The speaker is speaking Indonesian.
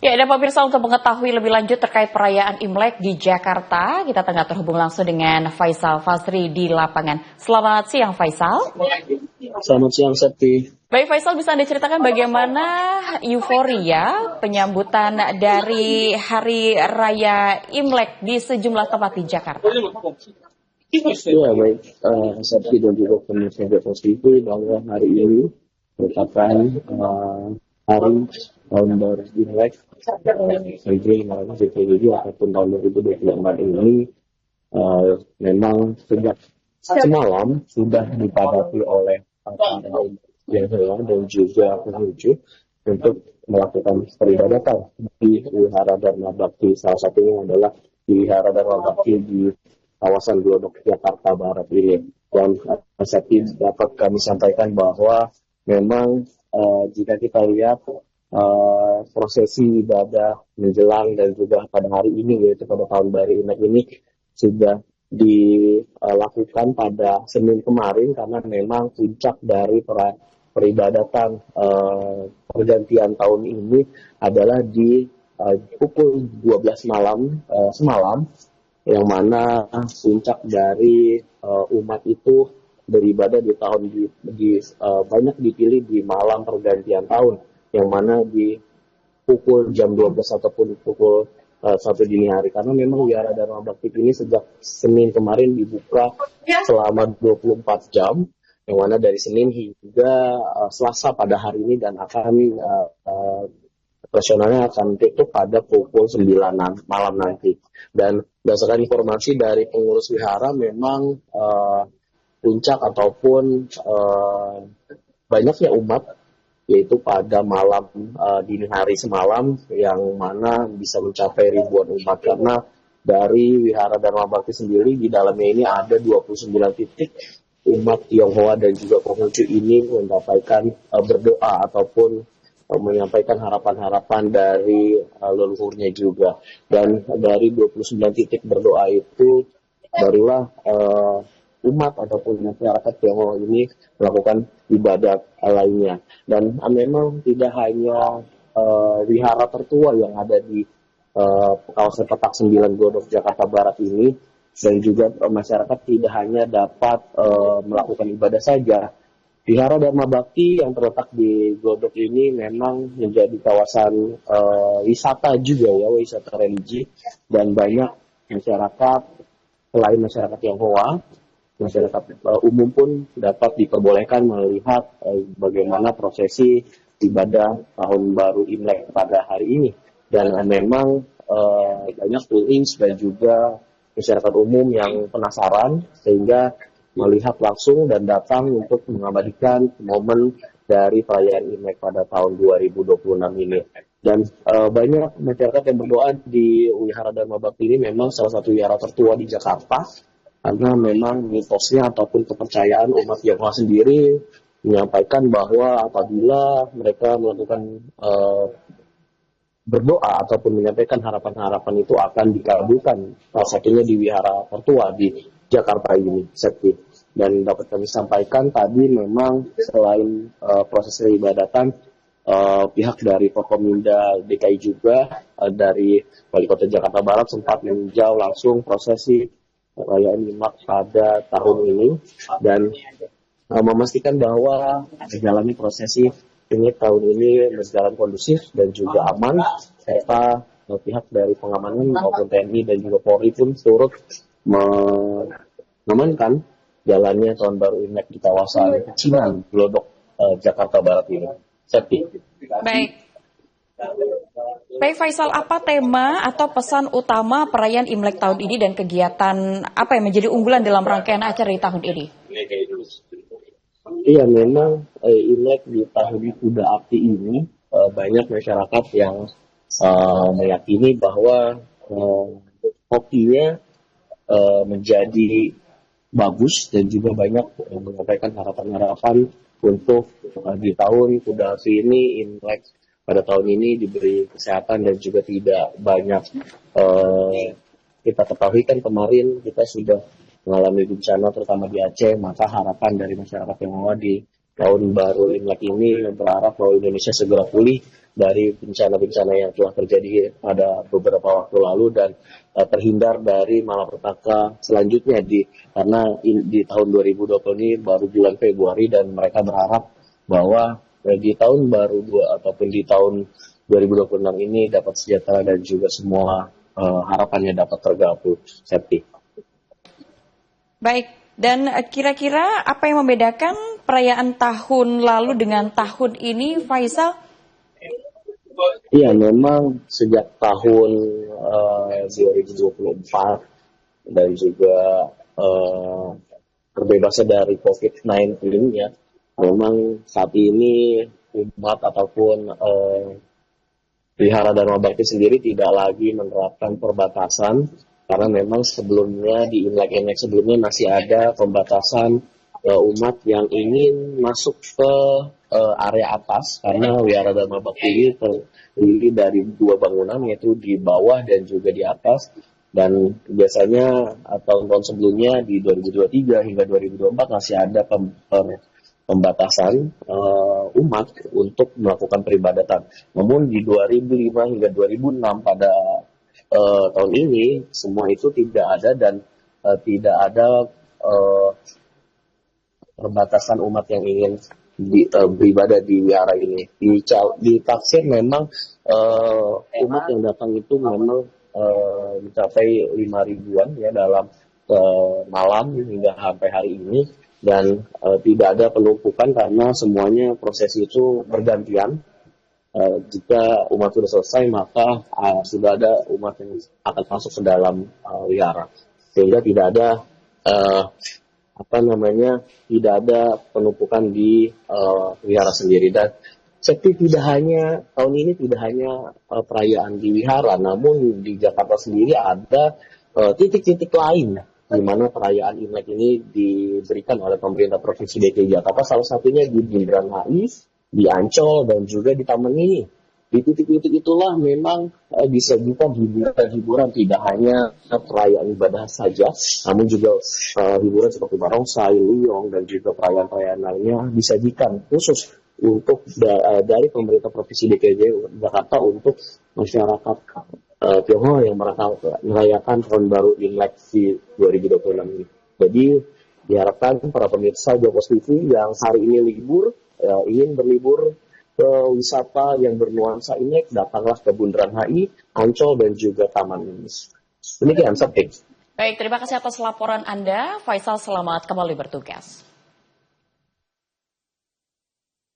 Ya, dan pemirsa untuk mengetahui lebih lanjut terkait perayaan Imlek di Jakarta, kita tengah terhubung langsung dengan Faisal Fasri di lapangan. Selamat siang, Faisal. Selamat siang, Septi. Baik, Faisal, bisa Anda ceritakan bagaimana euforia penyambutan dari Hari Raya Imlek di sejumlah tempat di Jakarta? Ya, baik, Septi dan juga pemirsa Jepang TV bahwa hari ini merupakan hari tahun baru Imlek Hijriah ataupun tahun 2024 ini memang sejak semalam sudah dipadati oleh para umat dan juga pengunjung untuk melakukan peribadatan di Wihara Dharma Bakti. Salah satunya adalah di Wihara Dharma Bakti di kawasan Glodok, Jakarta Barat ini. Dan saat ini dapat kami sampaikan bahwa memang jika kita lihat prosesi ibadah menjelang dan juga pada hari ini, yaitu pada tahun baru Imlek ini sudah dilakukan pada Senin kemarin, karena memang puncak dari peribadatan pergantian tahun ini adalah di pukul 12 malam semalam, yang mana puncak dari umat itu beribadah di tahun banyak dipilih di malam pergantian tahun, yang mana di pukul jam 12 ataupun pukul 1 dini hari, karena memang Wihara Dharma Bakti ini sejak Senin kemarin dibuka selama 24 jam, yang mana dari Senin hingga Selasa pada hari ini, dan akan operasionalnya akan tutup pada pukul 9 malam nanti. Dan berdasarkan informasi dari pengurus wihara, memang puncak ataupun banyaknya umat yaitu pada malam dini hari semalam, yang mana bisa mencapai ribuan umat, karena dari Wihara Dharma Bakti sendiri di dalamnya ini ada 29 titik umat Tionghoa dan juga Konghucu ini mendapatkan berdoa ataupun menyampaikan harapan-harapan dari leluhurnya juga. Dan dari 29 titik berdoa itu barulah umat ataupun masyarakat Tionghoa ini melakukan ibadah lainnya. Dan memang tidak hanya wihara tertua yang ada di kawasan Petak 9 Glodok, Jakarta Barat ini, dan juga masyarakat tidak hanya dapat melakukan ibadah saja. Wihara Dharma Bakti yang terletak di Glodok ini memang menjadi kawasan wisata juga ya, wisata religi, dan banyak masyarakat selain masyarakat Tionghoa, masyarakat umum pun dapat diperbolehkan melihat bagaimana prosesi ibadah tahun baru Imlek pada hari ini. Dan memang banyak tourist dan juga masyarakat umum yang penasaran sehingga melihat langsung dan datang untuk mengabadikan momen dari perayaan Imlek pada tahun 2026 ini. Dan banyak masyarakat yang berdoa di Wihara Dharma Bakti ini memang salah satu wihara tertua di Jakarta, karena memang mitosnya ataupun kepercayaan umat Tionghoa sendiri menyampaikan bahwa apabila mereka melakukan berdoa ataupun menyampaikan harapan-harapan itu akan dikabulkan, salah satunya di wihara tertua di Jakarta ini, Septi. Dan dapat kami sampaikan tadi memang selain proses peribadatan, pihak dari Forkominda DKI juga dari Wali Kota Jakarta Barat sempat meninjau langsung prosesi perayaan Imlek pada tahun ini, dan memastikan bahwa jalannya prosesi ini tahun ini berjalan kondusif dan juga aman, serta pihak dari pengamanan maupun TNI dan juga Polri pun turut mengamankan jalannya tahun baru Imlek di kawasan Pecinan, Glodok, Jakarta Barat ini. Septi. Baik. Baik, Faisal, apa tema atau pesan utama perayaan Imlek tahun ini dan kegiatan apa yang menjadi unggulan dalam rangkaian acara di tahun ini? Iya, memang Imlek di tahun Kuda Api ini banyak masyarakat yang meyakini bahwa hokinya menjadi bagus, dan juga banyak menyampaikan harapan-harapan untuk di tahun Kuda Api ini, Imlek pada tahun ini diberi kesehatan dan juga tidak banyak. Kita ketahui kan kemarin kita sudah mengalami bencana terutama di Aceh, maka harapan dari masyarakat Tionghoa di tahun baru Imlek ini berharap bahwa Indonesia segera pulih dari bencana-bencana yang telah terjadi pada beberapa waktu lalu dan terhindar dari malapetaka selanjutnya karena di tahun 2020 ini baru bulan Februari dan mereka berharap bahwa di tahun baru ataupun di tahun 2026 ini dapat sejahtera dan juga semua harapannya dapat tergabung. Septi. Baik, dan kira-kira apa yang membedakan perayaan tahun lalu dengan tahun ini, Faisal? Iya, memang sejak tahun 2024 dan juga terbebasan dari COVID-19 ya, memang saat ini umat ataupun Wihara Dharma Bakti sendiri tidak lagi menerapkan perbatasan karena memang sebelumnya di Imlek-Imlek sebelumnya masih ada pembatasan umat yang ingin masuk ke area atas karena Wihara Dharma Bakti ini terdiri dari dua bangunan yaitu di bawah dan juga di atas dan biasanya tahun-tahun sebelumnya di 2023 hingga 2024 masih ada pembatasan umat untuk melakukan peribadatan. Namun di 2005 hingga 2006 pada tahun ini semua itu tidak ada dan tidak ada perbatasan umat yang ingin beribadah di wihara ini. Di tafsir memang umat yang datang itu memang mencapai 5.000-an ya dalam malam hingga sampai hari ini. Dan tidak ada penumpukan karena semuanya prosesi itu bergantian. Jika umat sudah selesai maka sudah ada umat yang akan masuk ke dalam wihara sehingga tidak ada tidak ada penumpukan di wihara sendiri. Dan seperti tahun ini tidak hanya perayaan di wihara, namun di Jakarta sendiri ada titik-titik lain di mana perayaan Imlek ini diberikan oleh pemerintah Provinsi DKI Jakarta, salah satunya di Bundaran HI, di Ancol, dan juga di Taman Mini. Di titik-titik itulah memang disajikan hiburan tidak hanya perayaan ibadah saja, namun juga hiburan seperti barongsai, liong, dan juga perayaan-perayaan lainnya disajikan khusus untuk dari pemerintah Provinsi DKI Jakarta untuk masyarakat Tionghoa yang merayakan tahun baru Imlek di 2026 ini. Jadi diharapkan para pemirsa Jogos TV yang hari ini libur, ingin berlibur ke wisata yang bernuansa Imlek, datanglah ke Bundaran HI, Ancol, dan juga Taman Mini. Demikian, Sabti. Baik, terima kasih atas laporan Anda. Faisal, selamat kembali bertugas.